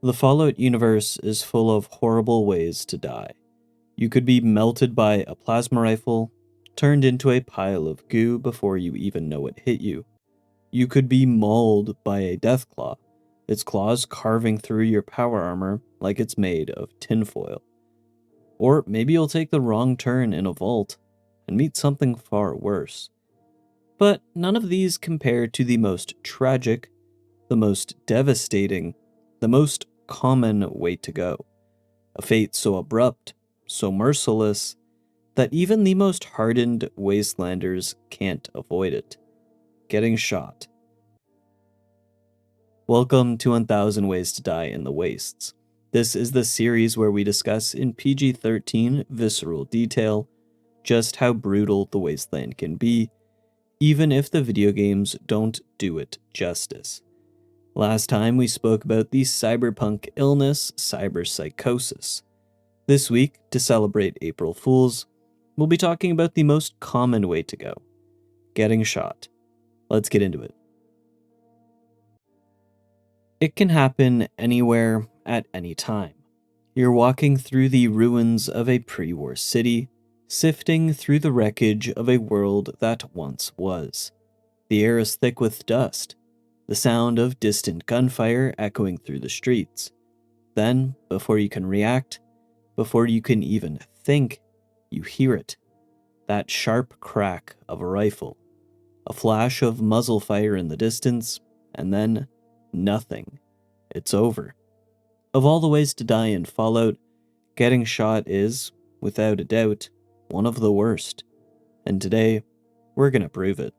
The Fallout universe is full of horrible ways to die. You could be melted by a plasma rifle, turned into a pile of goo before you even know it hit you. You could be mauled by a deathclaw, its claws carving through your power armor like it's made of tinfoil. Or maybe you'll take the wrong turn in a vault and meet something far worse. But none of these compare to the most tragic, the most devastating, the most common way to go. A fate so abrupt, so merciless, that even the most hardened wastelanders can't avoid it. Getting shot. Welcome to 1000 Ways to Die in the Wastes. This is the series where we discuss in PG-13 visceral detail just how brutal the wasteland can be, even if the video games don't do it justice. Last time we spoke about the cyberpunk illness, cyberpsychosis. This week, to celebrate April Fools, we'll be talking about the most common way to go, getting shot. Let's get into it. It can happen anywhere, at any time. You're walking through the ruins of a pre-war city, sifting through the wreckage of a world that once was. The air is thick with dust, the sound of distant gunfire echoing through the streets. Then, before you can react, before you can even think, you hear it. That sharp crack of a rifle, a flash of muzzle fire in the distance, and then nothing. It's over. Of all the ways to die in Fallout, getting shot is, without a doubt, one of the worst. And today, we're gonna prove it.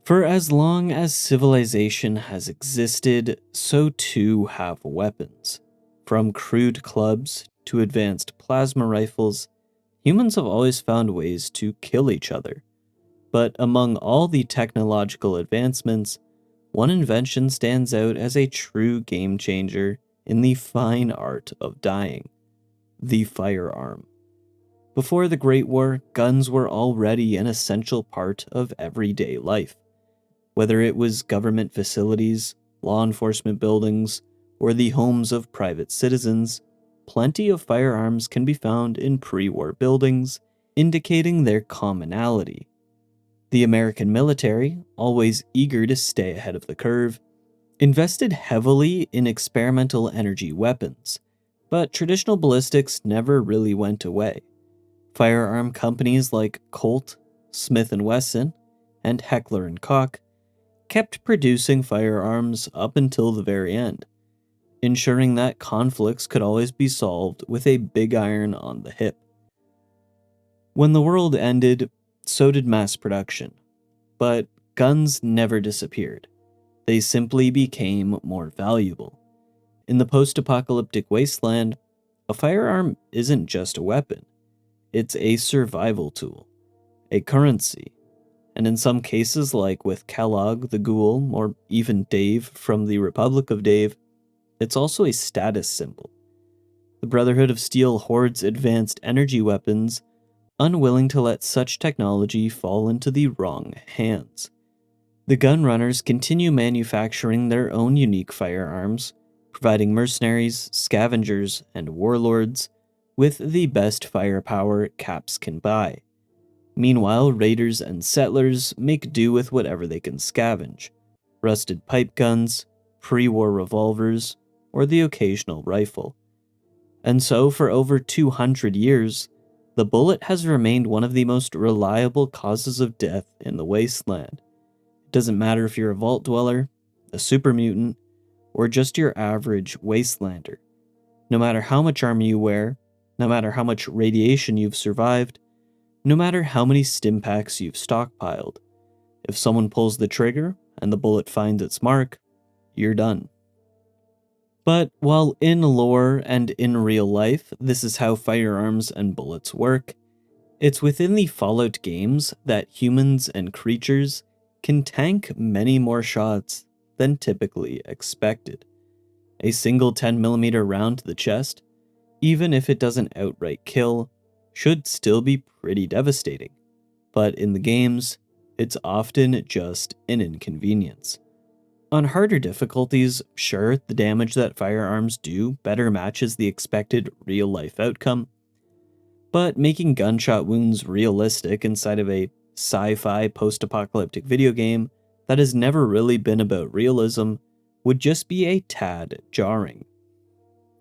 For as long as civilization has existed, so too have weapons. From crude clubs to advanced plasma rifles, humans have always found ways to kill each other. But among all the technological advancements, one invention stands out as a true game changer in the fine art of dying: the firearm. Before the Great War, guns were already an essential part of everyday life. Whether it was government facilities, law enforcement buildings, or the homes of private citizens, plenty of firearms can be found in pre-war buildings, indicating their commonality. The American military, always eager to stay ahead of the curve, invested heavily in experimental energy weapons, but traditional ballistics never really went away. Firearm companies like Colt, Smith & Wesson, and Heckler & Koch kept producing firearms up until the very end, ensuring that conflicts could always be solved with a big iron on the hip. When the world ended, so did mass production. But guns never disappeared. They simply became more valuable. In the post-apocalyptic wasteland, a firearm isn't just a weapon. It's a survival tool, a currency, and in some cases, like with Kellogg the Ghoul, or even Dave from the Republic of Dave, it's also a status symbol. The Brotherhood of Steel hoards advanced energy weapons, unwilling to let such technology fall into the wrong hands. The gunrunners continue manufacturing their own unique firearms, providing mercenaries, scavengers, and warlords with the best firepower caps can buy. Meanwhile, raiders and settlers make do with whatever they can scavenge: rusted pipe guns, pre-war revolvers, or the occasional rifle. And so, for over 200 years, the bullet has remained one of the most reliable causes of death in the wasteland. It doesn't matter if you're a vault dweller, a super mutant, or just your average wastelander. No matter how much armor you wear, no matter how much radiation you've survived, no matter how many stim packs you've stockpiled, if someone pulls the trigger and the bullet finds its mark, you're done. But while in lore and in real life, this is how firearms and bullets work, it's within the Fallout games that humans and creatures can tank many more shots than typically expected. A single 10mm round to the chest, even if it doesn't outright kill, should still be pretty devastating. But in the games, it's often just an inconvenience. On harder difficulties, sure, the damage that firearms do better matches the expected real-life outcome, but making gunshot wounds realistic inside of a sci-fi post-apocalyptic video game that has never really been about realism would just be a tad jarring.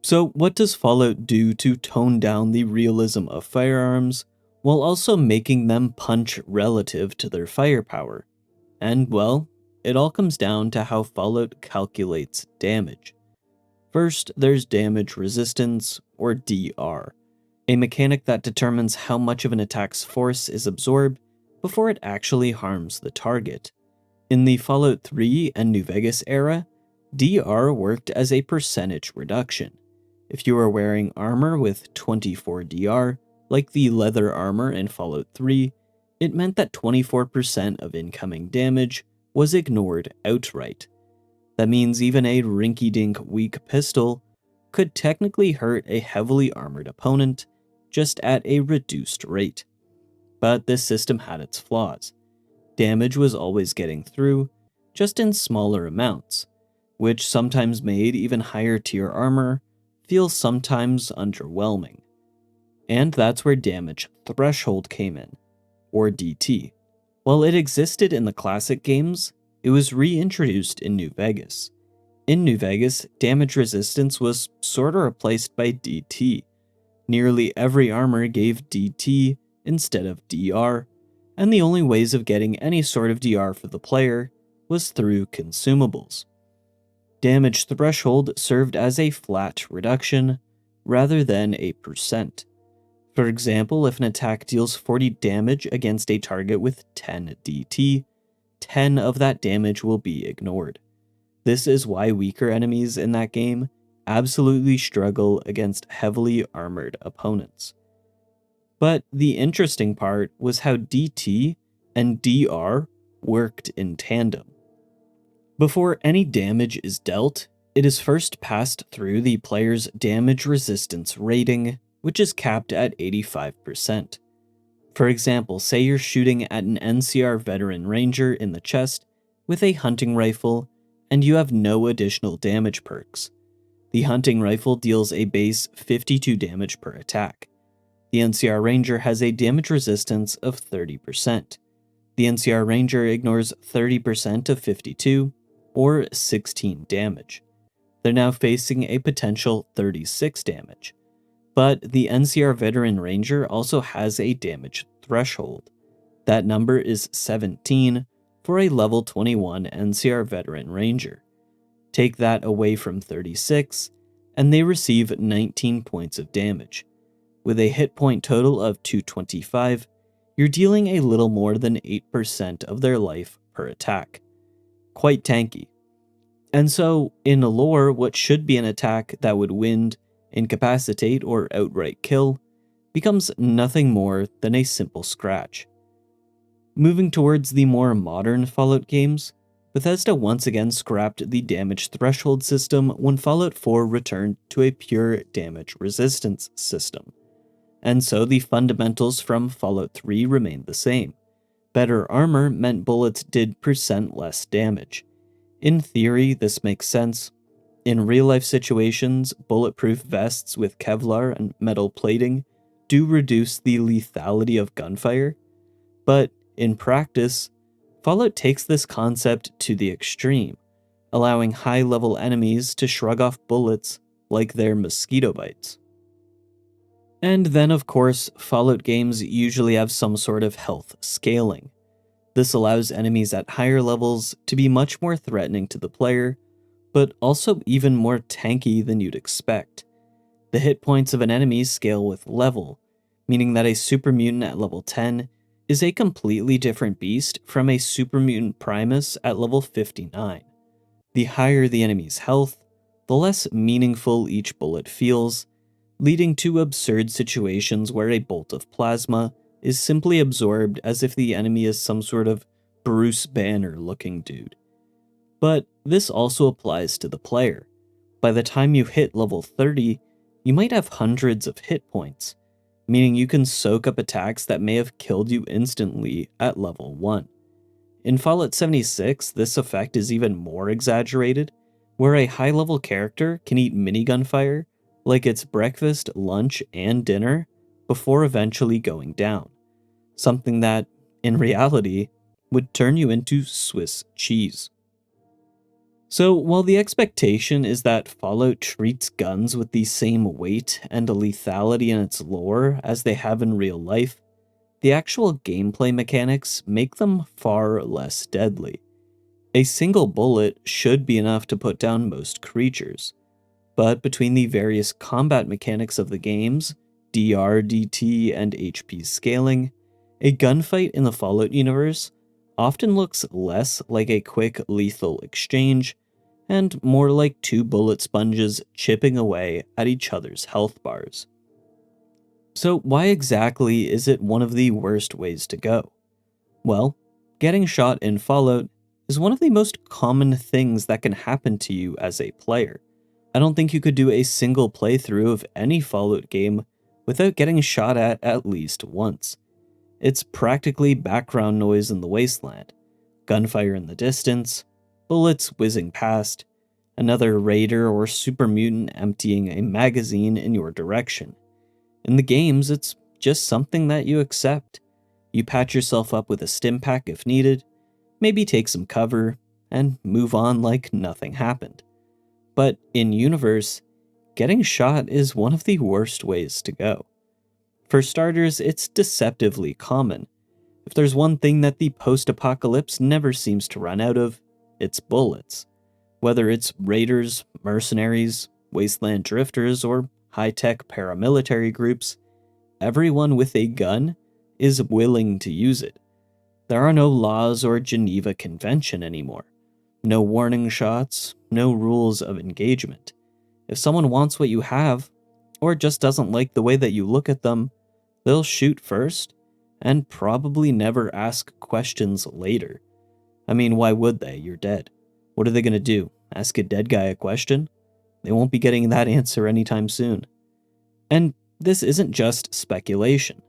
So what does Fallout do to tone down the realism of firearms while also making them punch relative to their firepower? And well, it all comes down to how Fallout calculates damage. First, there's damage resistance, or DR, a mechanic that determines how much of an attack's force is absorbed before it actually harms the target. In the Fallout 3 and New Vegas era, DR worked as a percentage reduction. If you were wearing armor with 24 DR, like the leather armor in Fallout 3, it meant that 24% of incoming damage was ignored outright. That means even a rinky-dink weak pistol could technically hurt a heavily armored opponent, just at a reduced rate. But this system had its flaws. Damage was always getting through, just in smaller amounts, which sometimes made even higher tier armor feel sometimes underwhelming. And that's where damage threshold came in, or DT. While it existed in the classic games, it was reintroduced in New Vegas. In New Vegas, damage resistance was sorta replaced by DT. Nearly every armor gave DT instead of DR, and the only ways of getting any sort of DR for the player was through consumables. Damage threshold served as a flat reduction, rather than a percent. For example, if an attack deals 40 damage against a target with 10 DT, 10 of that damage will be ignored. This is why weaker enemies in that game absolutely struggle against heavily armored opponents. But the interesting part was how DT and DR worked in tandem. Before any damage is dealt, it is first passed through the player's damage resistance rating, which is capped at 85%. For example, say you're shooting at an NCR veteran ranger in the chest with a hunting rifle and you have no additional damage perks. The hunting rifle deals a base 52 damage per attack. The NCR ranger has a damage resistance of 30%. The NCR ranger ignores 30% of 52, or 16 damage. They're now facing a potential 36 damage. But the NCR veteran ranger also has a damage threshold. That number is 17 for a level 21 NCR veteran ranger. Take that away from 36, and they receive 19 points of damage. With a hit point total of 225, you're dealing a little more than 8% of their life per attack. Quite tanky. And so, in lore, what should be an attack that would wind, incapacitate, or outright kill becomes nothing more than a simple scratch. Moving towards the more modern Fallout games, Bethesda once again scrapped the damage threshold system when Fallout 4 returned to a pure damage resistance system. And so the fundamentals from Fallout 3 remained the same. Better armor meant bullets did % less damage. In theory, this makes sense. In real-life situations, bulletproof vests with Kevlar and metal plating do reduce the lethality of gunfire, but in practice, Fallout takes this concept to the extreme, allowing high-level enemies to shrug off bullets like they're mosquito bites. And then, of course, Fallout games usually have some sort of health scaling. This allows enemies at higher levels to be much more threatening to the player, but also even more tanky than you'd expect. The hit points of an enemy scale with level, meaning that a super mutant at level 10 is a completely different beast from a super mutant Primus at level 59. The higher the enemy's health, the less meaningful each bullet feels, leading to absurd situations where a bolt of plasma is simply absorbed as if the enemy is some sort of Bruce Banner looking dude. But this also applies to the player. By the time you hit level 30, you might have hundreds of hit points, meaning you can soak up attacks that may have killed you instantly at level 1. In Fallout 76, this effect is even more exaggerated, where a high-level character can eat minigun fire like it's breakfast, lunch, and dinner before eventually going down, something that, in reality, would turn you into Swiss cheese. So, while the expectation is that Fallout treats guns with the same weight and lethality in its lore as they have in real life, the actual gameplay mechanics make them far less deadly. A single bullet should be enough to put down most creatures, but between the various combat mechanics of the games, DR, DT, and HP scaling, a gunfight in the Fallout universe often looks less like a quick lethal exchange and more like two bullet sponges chipping away at each other's health bars. So why exactly is it one of the worst ways to go? Well, getting shot in Fallout is one of the most common things that can happen to you as a player. I don't think you could do a single playthrough of any Fallout game without getting shot at least once. It's practically background noise in the wasteland, gunfire in the distance, bullets whizzing past, another raider or super mutant emptying a magazine in your direction. In the games, it's just something that you accept. You patch yourself up with a stim pack if needed, maybe take some cover, and move on like nothing happened. But in universe, getting shot is one of the worst ways to go. For starters, it's deceptively common. If there's one thing that the post-apocalypse never seems to run out of, it's bullets. Whether it's raiders, mercenaries, wasteland drifters, or high-tech paramilitary groups, everyone with a gun is willing to use it. There are no laws or Geneva Convention anymore. No warning shots, no rules of engagement. If someone wants what you have, or just doesn't like the way that you look at them, they'll shoot first, and probably never ask questions later. I mean, why would they? You're dead. What are they gonna do? Ask a dead guy a question? They won't be getting that answer anytime soon. And this isn't just speculation.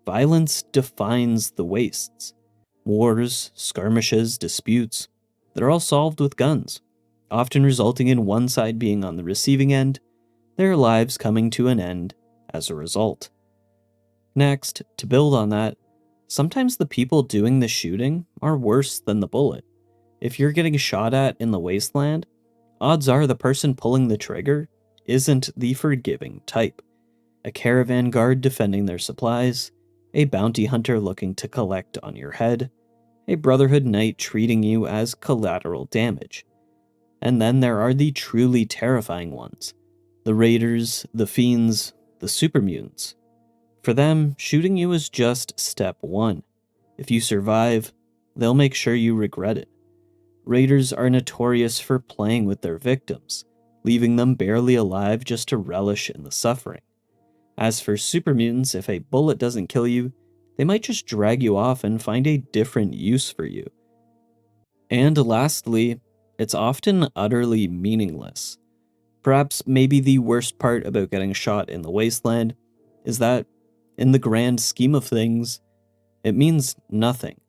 Violence defines the wastes. Wars, skirmishes, disputes, they're all solved with guns, often resulting in one side being on the receiving end, their lives coming to an end as a result. Next, to build on that, sometimes the people doing the shooting are worse than the bullet. If you're getting shot at in the wasteland, odds are the person pulling the trigger isn't the forgiving type. A caravan guard defending their supplies, a bounty hunter looking to collect on your head, a Brotherhood knight treating you as collateral damage. And then there are the truly terrifying ones, the raiders, the fiends, the super mutants. For them, shooting you is just step one. If you survive, they'll make sure you regret it. Raiders are notorious for playing with their victims, leaving them barely alive just to relish in the suffering. As for super mutants, if a bullet doesn't kill you, they might just drag you off and find a different use for you. And lastly, it's often utterly meaningless. Perhaps maybe the worst part about getting shot in the wasteland is that, in the grand scheme of things, it means nothing.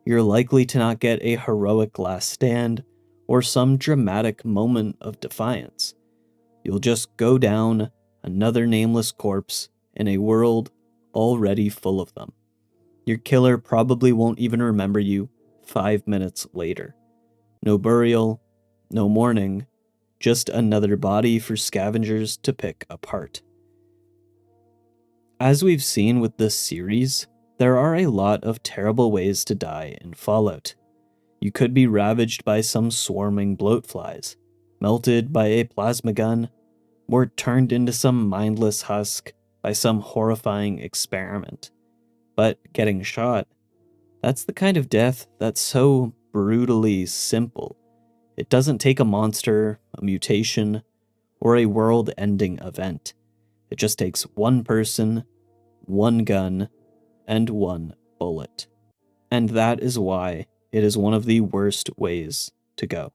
You're likely to not get a heroic last stand or some dramatic moment of defiance. You'll just go down another nameless corpse in a world already full of them. Your killer probably won't even remember you 5 minutes later. No burial, no mourning, just another body for scavengers to pick apart. As we've seen with this series, there are a lot of terrible ways to die in Fallout. You could be ravaged by some swarming bloatflies, melted by a plasma gun, or turned into some mindless husk by some horrifying experiment. But getting shot, that's the kind of death that's so brutally simple. It doesn't take a monster, a mutation, or a world-ending event. It just takes one person, one gun, and one bullet. And that is why it is one of the worst ways to go.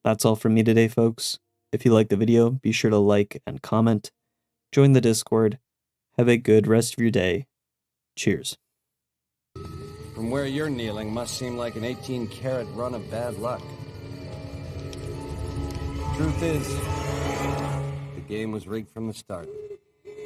That's all from me today, folks. If you liked the video, be sure to like and comment, join the Discord, have a good rest of your day. Cheers. For from where you're kneeling must seem like an 18-carat run of bad luck. Truth is, the game was rigged from the start.